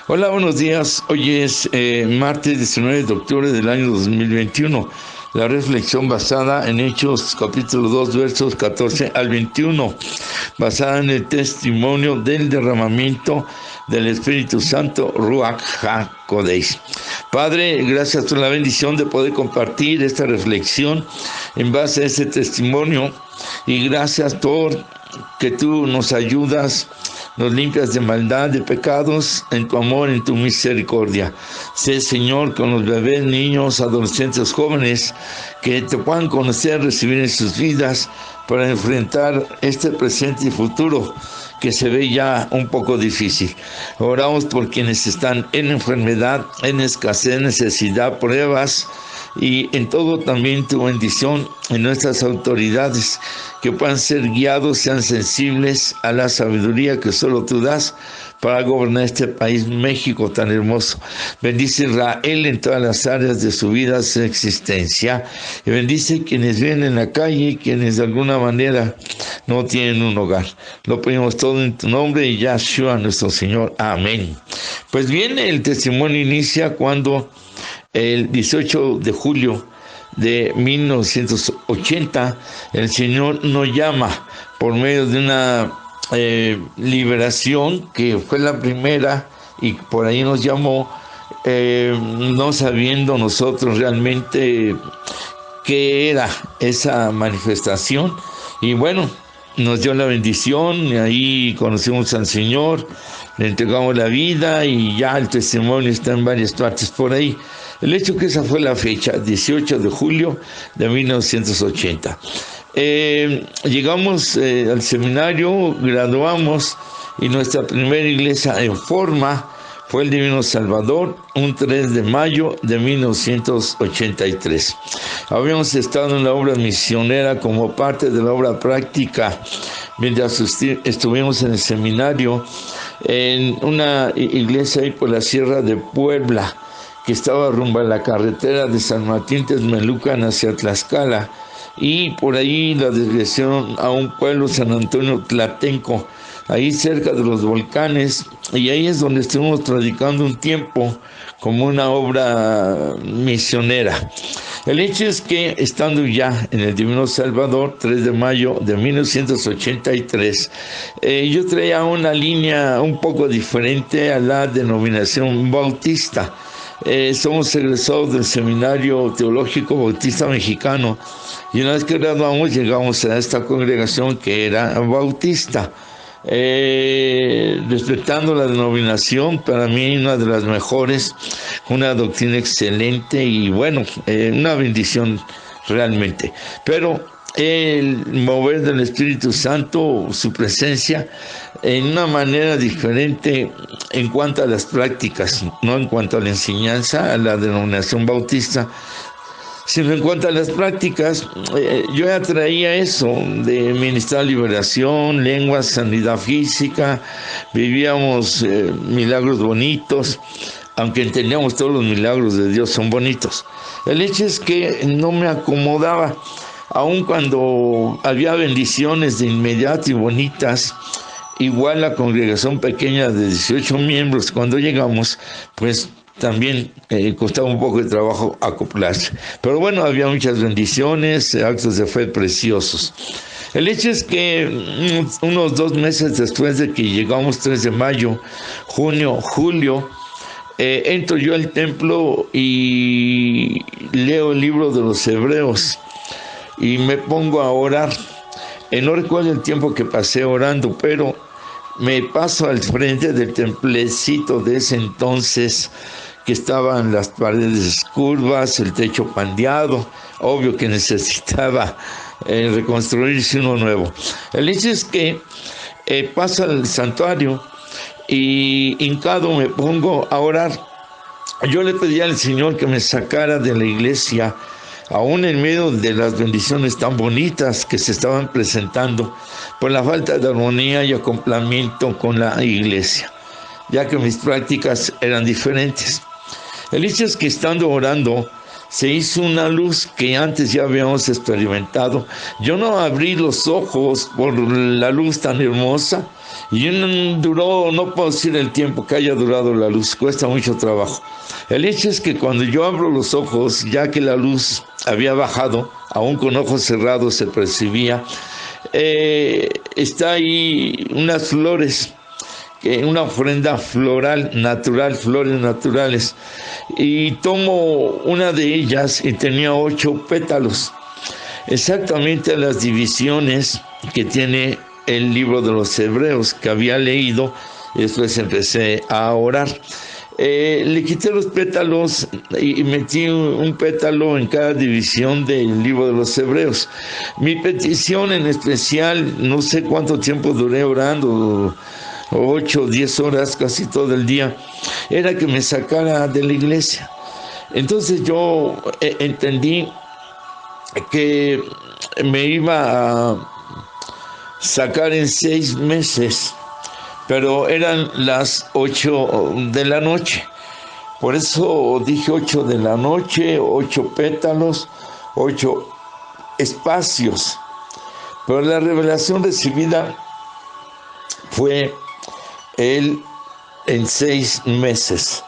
Hola, buenos días. Hoy es martes 19 de octubre del año 2021. La reflexión basada en Hechos capítulo 2 versos 14 al 21, basada en el testimonio del derramamiento del Espíritu Santo, Ruach HaKodesh. Padre, gracias por la bendición de poder compartir esta reflexión en base a ese testimonio, y gracias por que tú nos ayudas, nos limpias de maldad, de pecados, en tu amor, en tu misericordia. Sé, Señor, con los bebés, niños, adolescentes, jóvenes, que te puedan conocer, recibir en sus vidas para enfrentar este presente y futuro que se ve ya un poco difícil. Oramos por quienes están en enfermedad, en escasez, necesidad, pruebas, y en todo también tu bendición en nuestras autoridades, que puedan ser guiados, sean sensibles a la sabiduría que solo tú das para gobernar este país, México tan hermoso. Bendice a Israel en todas las áreas de su vida, su existencia, y bendice quienes viven en la calle, quienes de alguna manera no tienen un hogar. Lo pedimos todo en tu nombre y Yahshua nuestro Señor. Amén. Pues bien, el testimonio inicia cuando el 18 de julio de 1980, el Señor nos llama por medio de una liberación que fue la primera, y por ahí nos llamó, no sabiendo nosotros realmente qué era esa manifestación. Y bueno, nos dio la bendición, y ahí conocimos al Señor, le entregamos la vida, y ya el testimonio está en varias partes por ahí. El hecho que esa fue la fecha, 18 de julio de 1980. Llegamos al seminario, graduamos, y nuestra primera iglesia en forma fue el Divino Salvador, un 3 de mayo de 1983. Habíamos estado en la obra misionera como parte de la obra práctica, mientras estuvimos en el seminario, en una iglesia ahí por la Sierra de Puebla, que estaba rumbo a la carretera de San Martín Texmelucan hacia Tlaxcala, y por ahí la desviación a un pueblo, San Antonio Tlatenco, ahí cerca de los volcanes, y ahí es donde estuvimos predicando un tiempo como una obra misionera. El hecho es que, estando ya en el Divino Salvador, 3 de mayo de 1983, yo traía una línea un poco diferente a la denominación bautista. Somos egresados del Seminario Teológico Bautista Mexicano, y una vez que graduamos llegamos a esta congregación que era bautista. Respetando la denominación, para mí una de las mejores, una doctrina excelente, y bueno, una bendición realmente. Pero el mover del Espíritu Santo, su presencia, en una manera diferente en cuanto a las prácticas, no en cuanto a la enseñanza, a la denominación bautista, sino en cuanto a las prácticas. Yo ya traía eso de ministrar liberación, lengua, sanidad física, vivíamos milagros bonitos, aunque entendíamos todos los milagros de Dios son bonitos. El hecho es que no me acomodaba, aun cuando había bendiciones de inmediato y bonitas. Igual la congregación pequeña de 18 miembros, cuando llegamos, pues también costaba un poco de trabajo acoplarse. Pero bueno, había muchas bendiciones, actos de fe preciosos. El hecho es que unos 2 meses después de que llegamos, 3 de mayo, junio, julio, entro yo al templo y leo el libro de los Hebreos y me pongo a orar. No recuerdo el tiempo que pasé orando, pero me paso al frente del templecito de ese entonces, que estaban las paredes curvas, el techo pandeado, obvio que necesitaba reconstruirse uno nuevo. El hecho es que paso al santuario y hincado me pongo a orar. Yo le pedí al Señor que me sacara de la iglesia, aún en medio de las bendiciones tan bonitas que se estaban presentando, por la falta de armonía y acoplamiento con la iglesia, ya que mis prácticas eran diferentes. El hecho es que, estando orando, se hizo una luz que antes ya habíamos experimentado. Yo no abrí los ojos por la luz tan hermosa, y no puedo decir el tiempo que haya durado la luz, cuesta mucho trabajo. El hecho es que cuando yo abro los ojos, ya que la luz había bajado, aún con ojos cerrados se percibía, está ahí unas flores, una ofrenda floral, natural, flores naturales, y tomo una de ellas y tenía 8 pétalos, exactamente las divisiones que tiene el libro de los Hebreos que había leído, y después empecé a orar. Le quité los pétalos y metí un pétalo en cada división del libro de los Hebreos. Mi petición en especial, no sé cuánto tiempo duré orando, 8 o 10 horas, casi todo el día, era que me sacara de la iglesia. Entonces yo entendí que me iba a sacar en 6 meses, pero eran las 8 de la noche. Por eso dije 8 de la noche, 8 pétalos, 8 espacios. Pero la revelación recibida fue en 6 meses.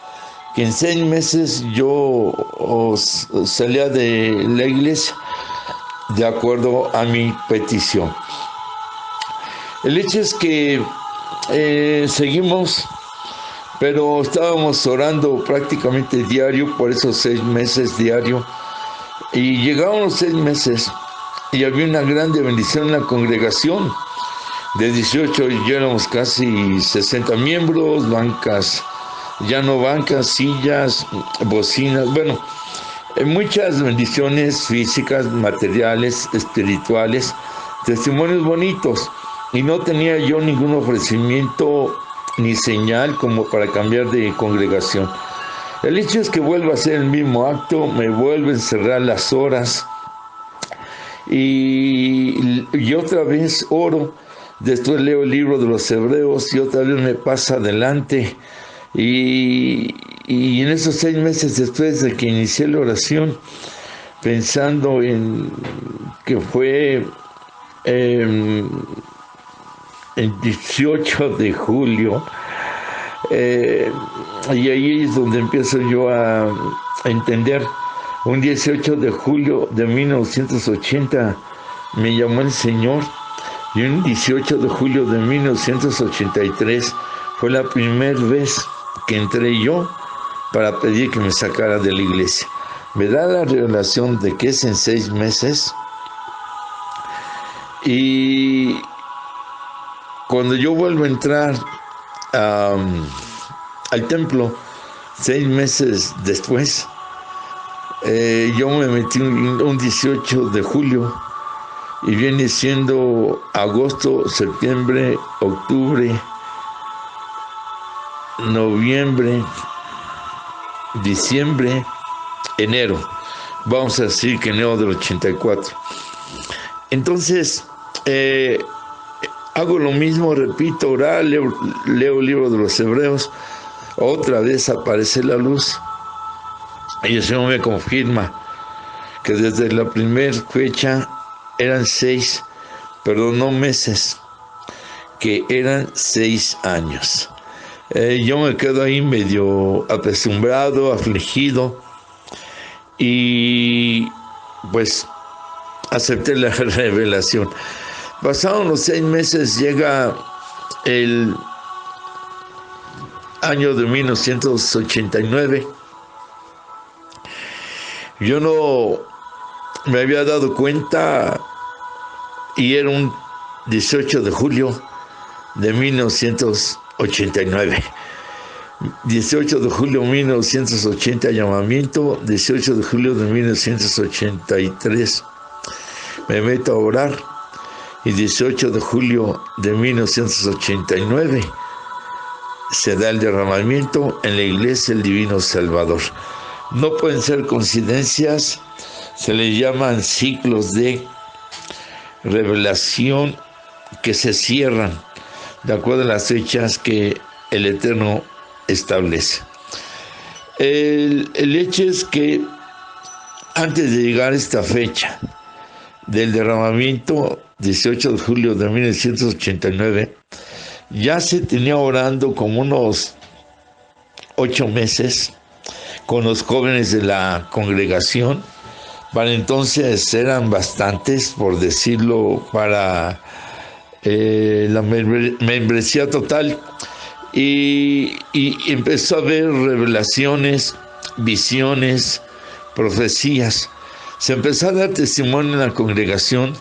Que en 6 meses yo salía de la iglesia de acuerdo a mi petición. El hecho es que seguimos, pero estábamos orando prácticamente diario por esos 6 meses diario, y llegaron los 6 meses y había una grande bendición en la congregación. De 18 ya éramos casi 60 miembros, bancas, ya no bancas, sillas, bocinas, bueno, muchas bendiciones físicas, materiales, espirituales, testimonios bonitos. Y no tenía yo ningún ofrecimiento ni señal como para cambiar de congregación. El hecho es que vuelvo a hacer el mismo acto, me vuelvo a encerrar las horas y otra vez oro. Después leo el libro de los Hebreos y otra vez me pasa adelante. Y en esos 6 meses después de que inicié la oración, pensando en que fue el 18 de julio, y ahí es donde empiezo yo a entender. Un 18 de julio de 1980 me llamó el Señor, y un 18 de julio de 1983 fue la primera vez que entré yo para pedir que me sacara de la iglesia. Me da la revelación de que es en 6 meses, y cuando yo vuelvo a entrar al templo 6 meses después, yo me metí un 18 de julio y viene siendo agosto, septiembre, octubre, noviembre, diciembre, enero. Vamos a decir que enero del 84. Entonces, hago lo mismo, repito, orar, leo el libro de los Hebreos, otra vez aparece la luz, y el Señor me confirma que desde la primera fecha eran 6, perdón, no meses, que eran 6 años. Yo me quedo ahí medio apesumbrado, afligido, y pues acepté la revelación. Pasados los 6 meses, llega el año de 1989. Yo no me había dado cuenta, y era un 18 de julio de 1989. 18 de julio de 1980, llamamiento. 18 de julio de 1983 me meto a orar, y 18 de julio de 1989 se da el derramamiento en la iglesia del Divino Salvador. No pueden ser coincidencias, se les llaman ciclos de revelación que se cierran de acuerdo a las fechas que el Eterno establece. El hecho es que antes de llegar a esta fecha del derramamiento, 18 de julio de 1989, ya se tenía orando como unos 8 meses con los jóvenes de la congregación. Para entonces eran bastantes, por decirlo, para la membresía total, y empezó a haber revelaciones, visiones, profecías. Se empezó a dar testimonio en la congregación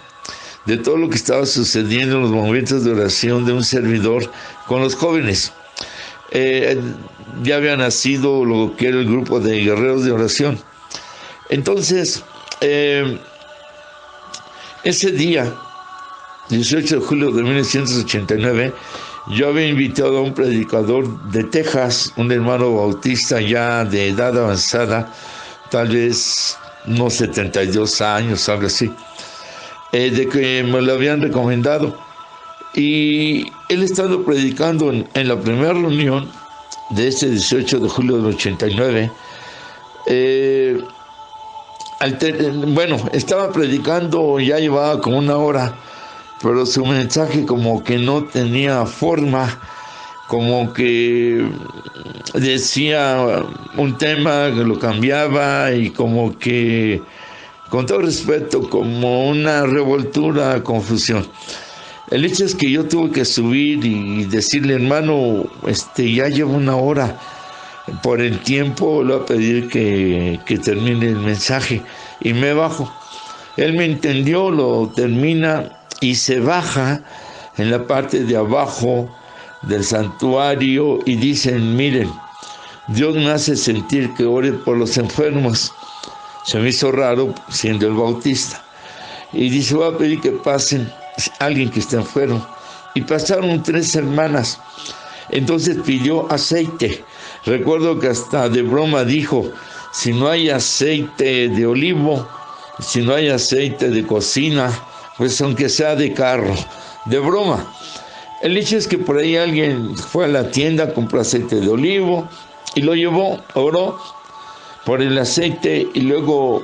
de todo lo que estaba sucediendo en los momentos de oración de un servidor con los jóvenes. Ya había nacido lo que era el grupo de guerreros de oración. Entonces, ese día, 18 de julio de 1989, yo había invitado a un predicador de Texas, un hermano bautista ya de edad avanzada, tal vez unos 72 años, algo así, de que me lo habían recomendado. Y él estaba predicando en la primera reunión de este 18 de julio del 89. Estaba predicando, ya llevaba como una hora, pero su mensaje como que no tenía forma, como que decía un tema que lo cambiaba y como que, con todo respeto, como una revoltura, confusión. El hecho es que yo tuve que subir y decirle, hermano, ya llevo una hora, por el tiempo le voy a pedir que termine el mensaje, y me bajo. Él me entendió, lo termina y se baja en la parte de abajo del santuario y dicen, miren, Dios me hace sentir que ore por los enfermos. Se me hizo raro siendo el bautista. Y dice, voy a pedir que pasen alguien que esté enfermo. Y pasaron 3 hermanas. Entonces pidió aceite. Recuerdo que hasta de broma dijo, si no hay aceite de olivo, si no hay aceite de cocina, pues aunque sea de carro, de broma. El hecho es que por ahí alguien fue a la tienda, compró aceite de olivo y lo llevó, oró por el aceite, y luego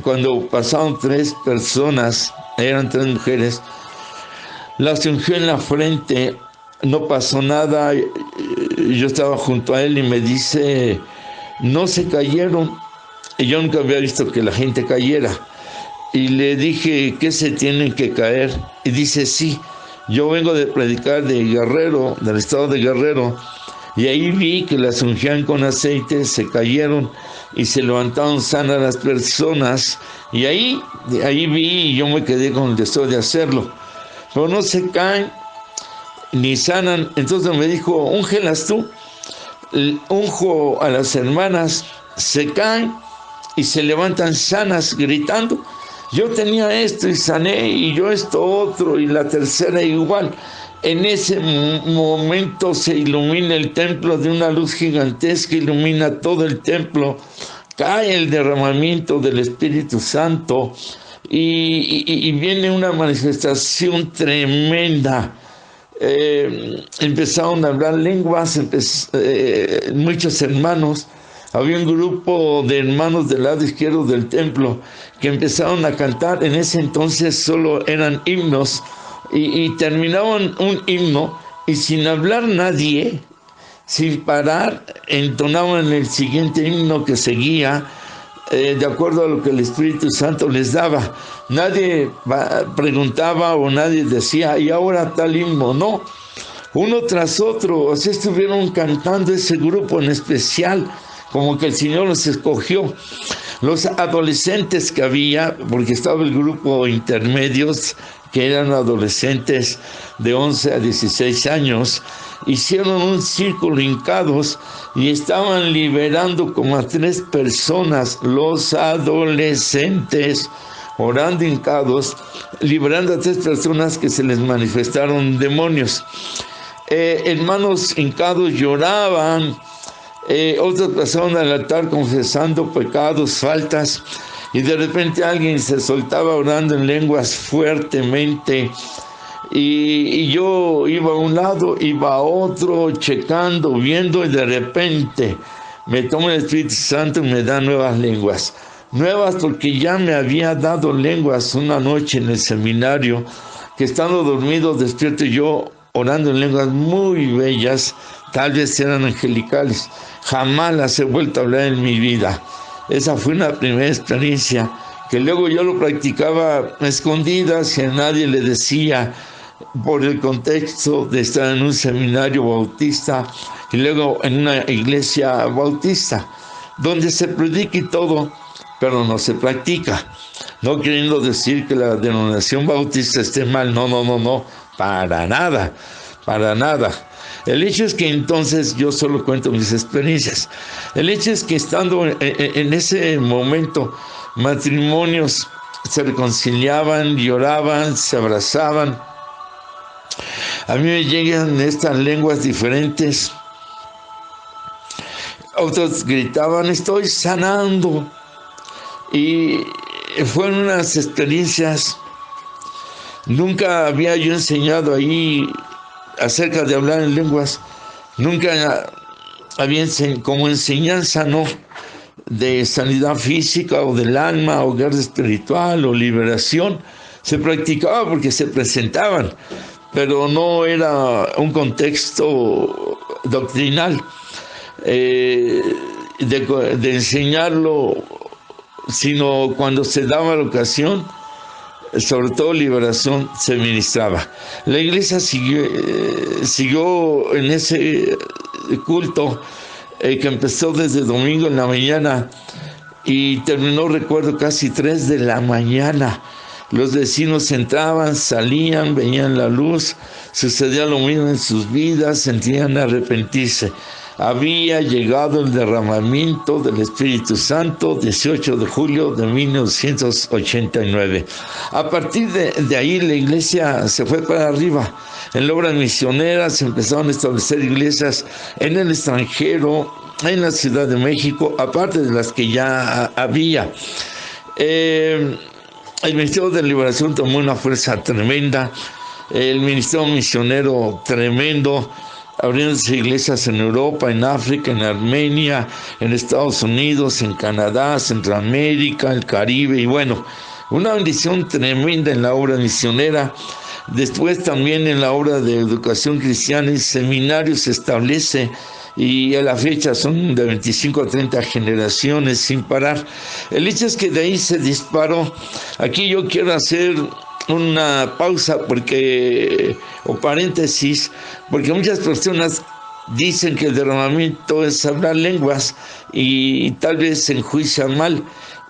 cuando pasaron 3 personas, eran 3 mujeres, las ungió en la frente, no pasó nada. Yo estaba junto a él y me dice, no se cayeron. Y yo nunca había visto que la gente cayera. Y le dije, ¿qué se tienen que caer? Y dice, sí, yo vengo de predicar de Guerrero, del estado de Guerrero, y ahí vi que las ungían con aceite, se cayeron y se levantaron sanas las personas, y ahí vi, y yo me quedé con el deseo de hacerlo, pero no se caen ni sanan. Entonces me dijo, úngelas tú. Unjo a las hermanas, se caen y se levantan sanas gritando, yo tenía esto y sané, y yo esto otro, y la tercera igual. En ese momento se ilumina el templo de una luz gigantesca, ilumina todo el templo, cae el derramamiento del Espíritu Santo, y viene una manifestación tremenda. Empezaron a hablar lenguas, muchos hermanos. Había un grupo de hermanos del lado izquierdo del templo que empezaron a cantar. En ese entonces solo eran himnos, y terminaban un himno y sin hablar nadie, sin parar, entonaban el siguiente himno que seguía, de acuerdo a lo que el Espíritu Santo les daba. Nadie preguntaba o nadie decía, y ahora tal himno, no. Uno tras otro, así estuvieron cantando ese grupo en especial, como que el Señor los escogió. Los adolescentes que había, porque estaba el grupo intermedios, que eran adolescentes de 11 a 16 años, hicieron un círculo hincados y estaban liberando como a 3 personas, los adolescentes, orando hincados, liberando a 3 personas que se les manifestaron demonios. Hermanos hincados lloraban, otros pasaron al altar confesando pecados, faltas, y de repente alguien se soltaba orando en lenguas fuertemente, y yo iba a un lado, iba a otro, checando, viendo, y de repente me toma el Espíritu Santo y me da nuevas lenguas. nuevas porque ya me había dado lenguas una noche en el seminario, que estando dormido despierto yo orando en lenguas muy bellas, tal vez eran angelicales. Jamás las he vuelto a hablar en mi vida. Esa fue una primera experiencia, que luego yo lo practicaba a escondidas y a nadie le decía, por el contexto de estar en un seminario bautista y luego en una iglesia bautista, donde se predica y todo, pero no se practica. No queriendo decir que la denominación bautista esté mal, no, para nada, para nada. El hecho es que entonces yo solo cuento mis experiencias. El hecho es que estando en ese momento, matrimonios se reconciliaban, lloraban, se abrazaban. A mí me llegan estas lenguas diferentes. Otros gritaban, estoy sanando. Y fueron unas experiencias. Nunca había yo enseñado ahí acerca de hablar en lenguas. Nunca había como enseñanza, no, de sanidad física o del alma o guerra espiritual o liberación. Se practicaba porque se presentaban, pero no era un contexto doctrinal de enseñarlo, sino cuando se daba la ocasión, sobre todo liberación, se ministraba. La iglesia siguió en ese culto que empezó desde domingo en la mañana y terminó, recuerdo, casi 3 de la mañana. Los vecinos entraban, salían, veían la luz, sucedía lo mismo en sus vidas, sentían arrepentirse. Había llegado el derramamiento del Espíritu Santo, 18 de julio de 1989. A partir de ahí la iglesia se fue para arriba. En la obra misionera se empezaron a establecer iglesias en el extranjero, en la Ciudad de México, aparte de las que ya había. El Ministerio de Liberación tomó una fuerza tremenda, el Ministerio Misionero tremendo, abriéndose iglesias en Europa, en África, en Armenia, en Estados Unidos, en Canadá, Centroamérica, el Caribe, y bueno, una bendición tremenda en la obra misionera. Después también en la obra de educación cristiana y seminarios se establece, y a la fecha son de 25 a 30 generaciones sin parar. El hecho es que de ahí se disparó. Aquí yo quiero hacer una pausa o paréntesis, porque muchas personas dicen que el derramamiento es hablar lenguas y tal vez se enjuician mal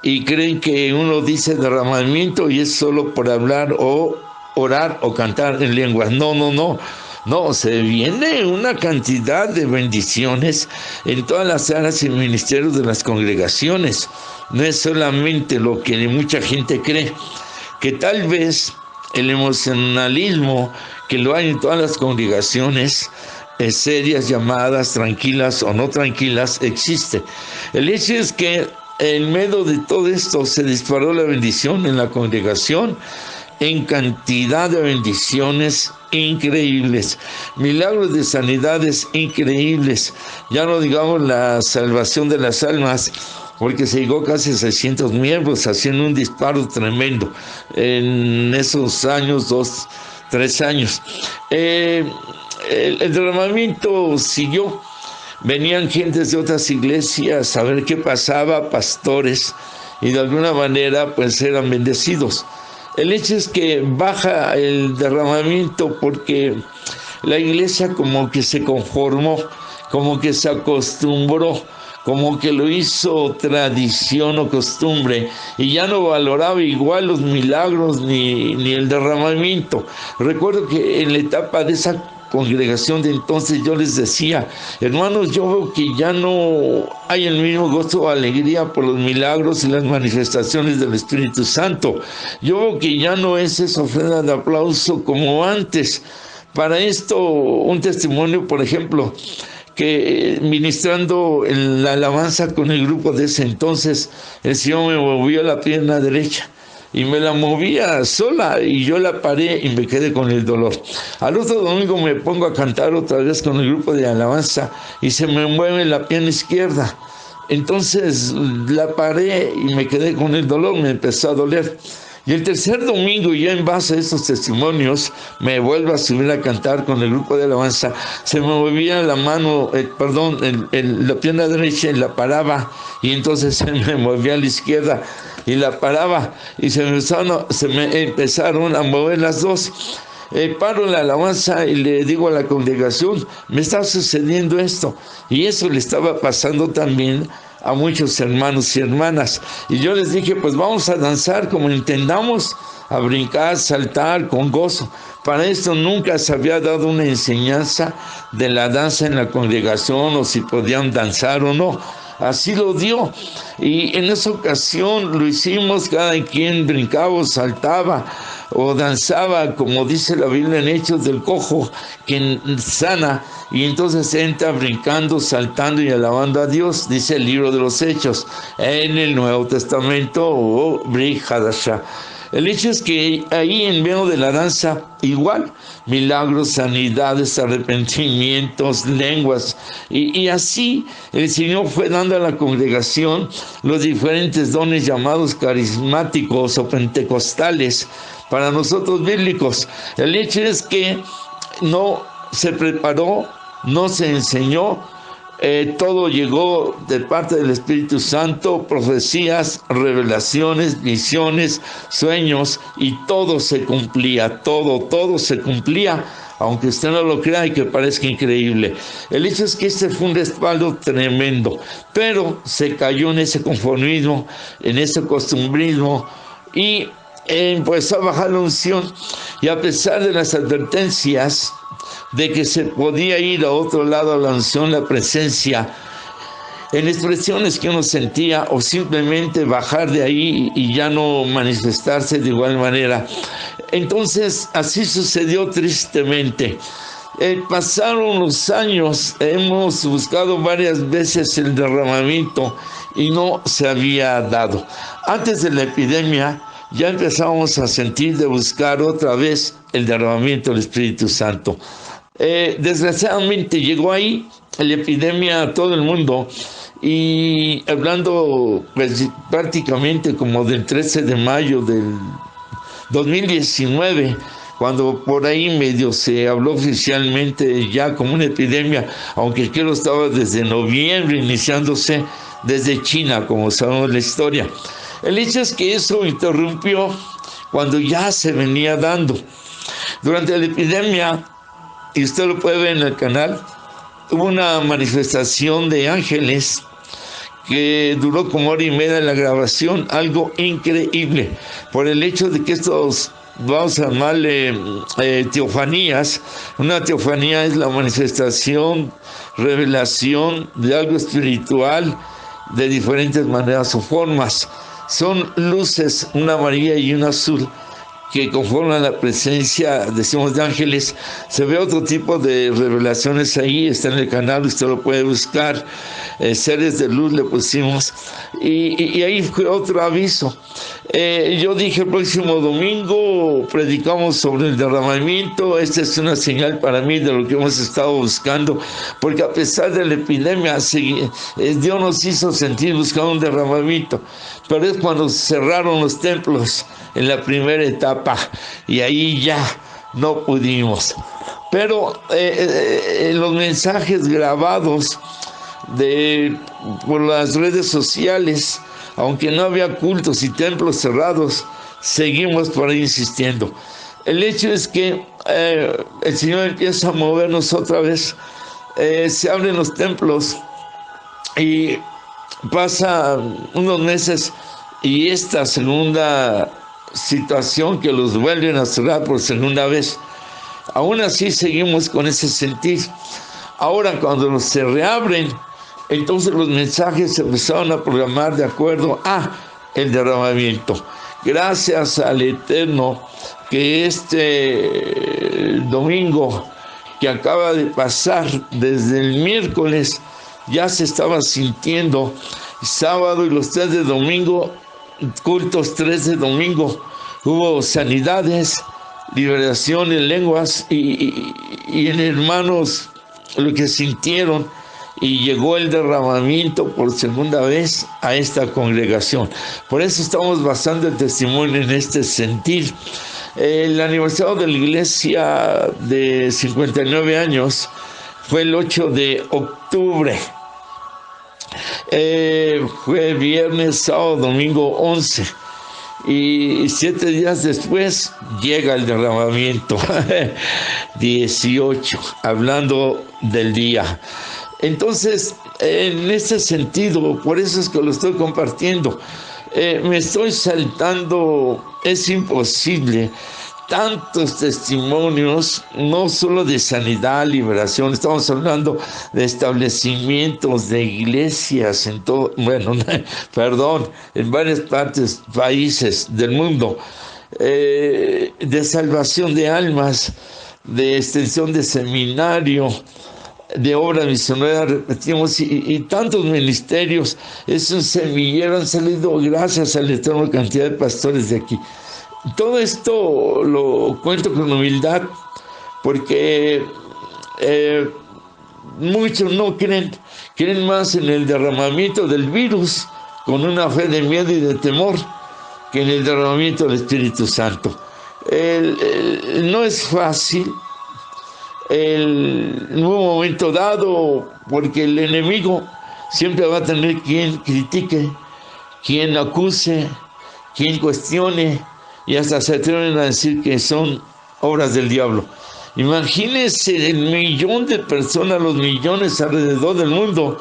y creen que uno dice derramamiento y es solo por hablar o orar o cantar en lenguas. No, se viene una cantidad de bendiciones en todas las áreas y ministerios de las congregaciones. No es solamente lo que mucha gente cree, que tal vez el emocionalismo que lo hay en todas las congregaciones, serias, llamadas, tranquilas o no tranquilas, existe. El hecho es que en medio de todo esto se disparó la bendición en la congregación, en cantidad de bendiciones increíbles, milagros de sanidades increíbles, ya no digamos la salvación de las almas, porque se llegó casi a 600 miembros, haciendo un disparo tremendo en esos años, 3 años. El derramamiento siguió, venían gentes de otras iglesias a ver qué pasaba, pastores, y de alguna manera pues eran bendecidos. El hecho es que baja el derramamiento porque la iglesia como que se conformó, como que se acostumbró, como que lo hizo tradición o costumbre y ya no valoraba igual los milagros ni el derramamiento. Recuerdo que en la etapa de esa congregación de entonces yo les decía, hermanos, yo veo que ya no hay el mismo gozo o alegría por los milagros y las manifestaciones del Espíritu Santo. Yo veo que ya no es esa ofrenda de aplauso como antes. Para esto, un testimonio, por ejemplo, que ministrando en la alabanza con el grupo de ese entonces, el Señor me movió la pierna derecha y me la movía sola y yo la paré y me quedé con el dolor. Al otro domingo me pongo a cantar otra vez con el grupo de alabanza y se me mueve la pierna izquierda Entonces la paré y me quedé con el dolor, me empezó a doler. Y el tercer domingo, ya en base a estos testimonios, me vuelvo a subir a cantar con el grupo de alabanza. Se me movía la mano, la pierna derecha y la paraba. Y entonces se me movía a la izquierda y la paraba. Y se me empezaron a mover las dos. Paro la alabanza y le digo a la congregación, me está sucediendo esto. Y eso le estaba pasando también a muchos hermanos y hermanas. Y yo les dije, pues vamos a danzar como entendamos, a brincar, saltar con gozo. Para esto nunca se había dado una enseñanza de la danza en la congregación o si podían danzar o no. Así lo dio. Y en esa ocasión lo hicimos, cada quien brincaba o saltaba o danzaba, como dice la Biblia en Hechos, del cojo que sana, y entonces entra brincando, saltando y alabando a Dios, dice el libro de los Hechos, en el Nuevo Testamento, o Brit Hadashah. El hecho es que ahí en medio de la danza, igual, milagros, sanidades, arrepentimientos, lenguas, y así el Señor fue dando a la congregación los diferentes dones llamados carismáticos o pentecostales, para nosotros bíblicos. El hecho es que no se preparó, no se enseñó, todo llegó de parte del Espíritu Santo, profecías, revelaciones, visiones, sueños, y todo se cumplía, todo se cumplía, aunque usted no lo crea y que parezca increíble. El hecho es que este fue un respaldo tremendo, pero se cayó en ese conformismo, en ese costumbrismo, y empezó a bajar la unción, y a pesar de las advertencias de que se podía ir a otro lado a la unción, la presencia, en expresiones que uno sentía, o simplemente bajar de ahí y ya no manifestarse de igual manera. Entonces así sucedió tristemente. Pasaron los años, hemos buscado varias veces el derramamiento y no se había dado. Antes de la epidemia ya empezábamos a sentir de buscar otra vez el derramamiento del Espíritu Santo. Desgraciadamente llegó ahí la epidemia a todo el mundo, y hablando pues, prácticamente como del 13 de mayo del 2019, cuando por ahí medio se habló oficialmente ya como una epidemia, aunque el que estaba desde noviembre iniciándose desde China, como sabemos la historia. El hecho es que eso interrumpió cuando ya se venía dando. Durante la epidemia, y usted lo puede ver en el canal, hubo una manifestación de ángeles que duró como hora y media en la grabación, algo increíble, por el hecho de que estos, vamos a llamarle teofanías. Una teofanía es la manifestación, revelación de algo espiritual de diferentes maneras o formas. Son luces, una amarilla y una azul, que conforman la presencia, decimos, de ángeles. Se ve otro tipo de revelaciones ahí, está en el canal, usted lo puede buscar. Seres de luz le pusimos, y ahí fue otro aviso. Yo dije, el próximo domingo predicamos sobre el derramamiento. Esta es una señal para mí de lo que hemos estado buscando, porque a pesar de la epidemia, Dios nos hizo sentir buscando un derramamiento, pero es cuando cerraron los templos en la primera etapa, y ahí ya no pudimos. Pero los mensajes grabados por las redes sociales, aunque no había cultos y templos cerrados, seguimos por ahí insistiendo. El hecho es que el Señor empieza a movernos otra vez, se abren los templos, y pasa unos meses, y esta segunda situación que los vuelven a cerrar por segunda vez. Aún así seguimos con ese sentir. Ahora, cuando se reabren, entonces los mensajes se empezaron a programar de acuerdo a el derramamiento. Gracias al Eterno, que este domingo que acaba de pasar, desde el miércoles ya se estaba sintiendo, sábado y los 3 de domingo, cultos 3 de domingo, hubo sanidades, liberación en lenguas, y en hermanos lo que sintieron, y llegó el derramamiento por segunda vez a esta congregación. Por eso estamos basando el testimonio en este sentir. El aniversario de la iglesia de 59 años fue el 8 de octubre. Fue viernes, sábado, domingo 11. Y 7 días después llega el derramamiento, 18, hablando del día. Entonces, en ese sentido, por eso es que lo estoy compartiendo, me estoy saltando, es imposible, tantos testimonios, no solo de sanidad, liberación, estamos hablando de establecimientos, de iglesias en todo, bueno, perdón, en varias partes, países del mundo, de salvación de almas, de extensión de seminario, de obra misionera, repetimos, y tantos ministerios. Es un semillero, han salido gracias a la enorme cantidad de pastores de aquí. Todo esto lo cuento con humildad porque muchos no creen más en el derramamiento del virus con una fe de miedo y de temor que en el derramamiento del Espíritu Santo. No es fácil en un momento dado, porque el enemigo siempre va a tener quien critique, quien acuse, quien cuestione, y hasta se atreven a decir que son obras del diablo. Imagínense el millón de personas, los millones alrededor del mundo,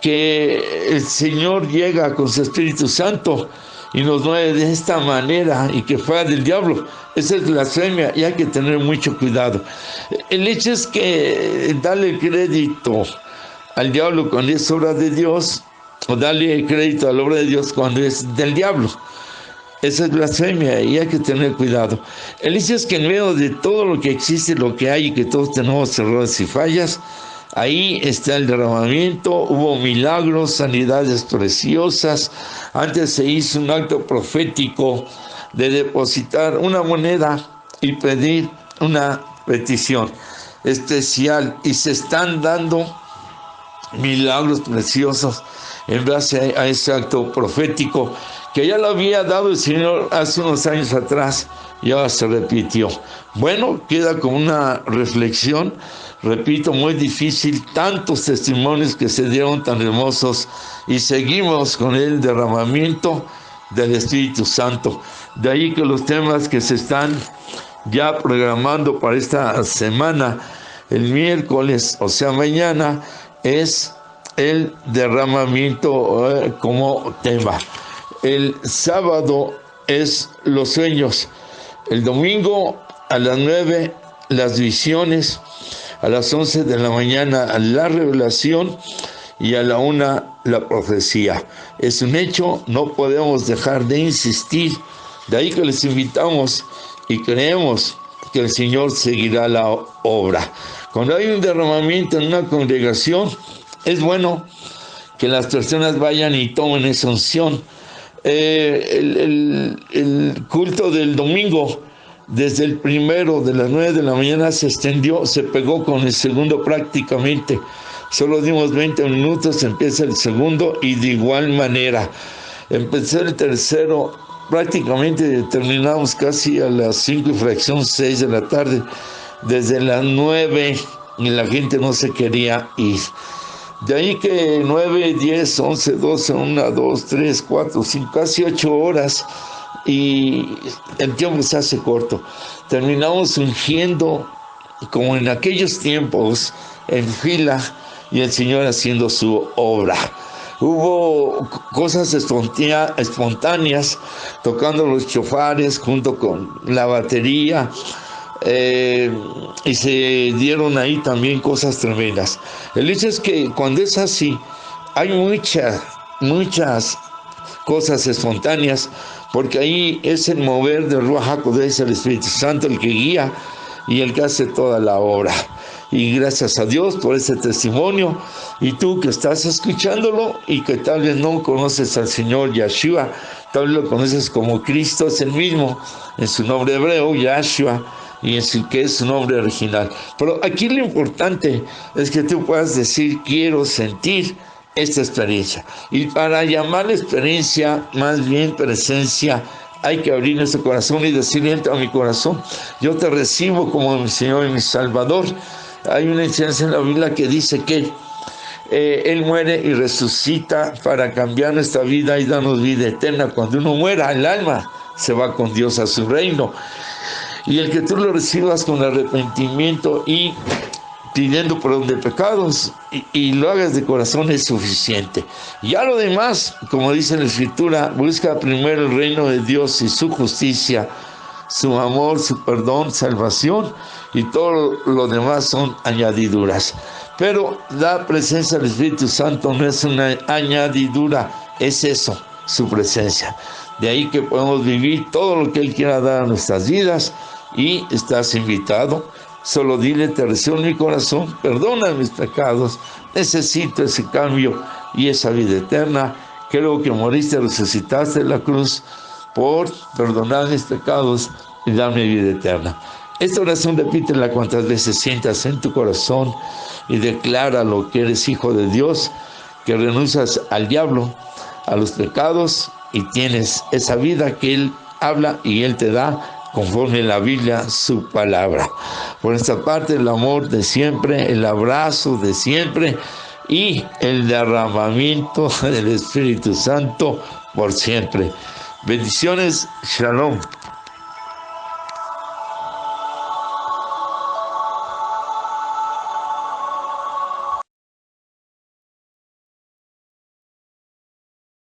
que el Señor llega con su Espíritu Santo y nos mueve de esta manera y que fuera del diablo. Esa es blasfemia y hay que tener mucho cuidado. El hecho es que darle crédito al diablo cuando es obra de Dios, o darle crédito a la obra de Dios cuando es del diablo, esa es blasfemia y hay que tener cuidado. El hecho es que en medio de todo lo que existe, lo que hay y que todos tenemos errores y fallas, ahí está el derramamiento, hubo milagros, sanidades preciosas. Antes se hizo un acto profético de depositar una moneda y pedir una petición especial, y se están dando milagros preciosos en base a ese acto profético que ya lo había dado el Señor hace unos años atrás y ahora se repitió. Bueno, queda como una reflexión, repito, muy difícil, tantos testimonios que se dieron tan hermosos, y seguimos con el derramamiento del Espíritu Santo. De ahí que los temas que se están ya programando para esta semana, el miércoles, o sea mañana, es el derramamiento como tema. El sábado es los sueños, el domingo a las 9 las visiones, a las 11 de la mañana la revelación y a la 1 la profecía. Es un hecho, no podemos dejar de insistir. De ahí que les invitamos y creemos que el Señor seguirá la obra. Cuando hay un derramamiento en una congregación, es bueno que las personas vayan y tomen esa unción. El culto del domingo, desde el primero de las 9 de la mañana se extendió, se pegó con el segundo prácticamente. Solo dimos 20 minutos, empieza el segundo, y de igual manera empezó el tercero. Prácticamente terminamos casi a las 5 y fracción 6 de la tarde, desde las 9, y la gente no se quería ir. De ahí que 9, 10, 11, 12, 1, 2, 3, 4, 5, casi 8 horas, y el tiempo se hace corto. Terminamos ungiendo como en aquellos tiempos, en fila, y el Señor haciendo su obra. Hubo cosas espontáneas, tocando los chofares junto con la batería, y se dieron ahí también cosas tremendas. El hecho es que cuando es así, hay muchas cosas espontáneas, porque ahí es el mover del Ruach HaKodesh, el Espíritu Santo, el que guía y el que hace toda la obra. Y gracias a Dios por ese testimonio. Y tú que estás escuchándolo y que tal vez no conoces al Señor Yahshua, tal vez lo conoces como Cristo, es el mismo en su nombre hebreo, Yahshua, y en su que es su nombre original. Pero aquí lo importante es que tú puedas decir, quiero sentir esta experiencia. Y para llamar la experiencia, más bien presencia, hay que abrir nuestro corazón y decirle, entra a mi corazón, yo te recibo como mi Señor y mi Salvador. Hay una enseñanza en la Biblia que dice que Él muere y resucita para cambiar nuestra vida y darnos vida eterna. Cuando uno muera, el alma se va con Dios a su reino. Y el que tú lo recibas con arrepentimiento y pidiendo perdón de pecados y lo hagas de corazón es suficiente. Ya lo demás, como dice la Escritura, busca primero el reino de Dios y su justicia, su amor, su perdón, salvación, y todo lo demás son añadiduras. Pero la presencia del Espíritu Santo no es una añadidura, es eso, su presencia. De ahí que podemos vivir todo lo que Él quiera dar a nuestras vidas, y estás invitado. Solo dile, te recibo en mi corazón, perdona mis pecados, necesito ese cambio y esa vida eterna. Creo que moriste, resucitaste en la cruz por perdonar mis pecados y darme vida eterna. Esta oración repítela cuantas veces sientas en tu corazón y declara lo que eres hijo de Dios, que renuncias al diablo, a los pecados, y tienes esa vida que Él habla y Él te da conforme la Biblia, su palabra. Por esta parte, el amor de siempre, el abrazo de siempre y el derramamiento del Espíritu Santo por siempre. Bendiciones, shalom.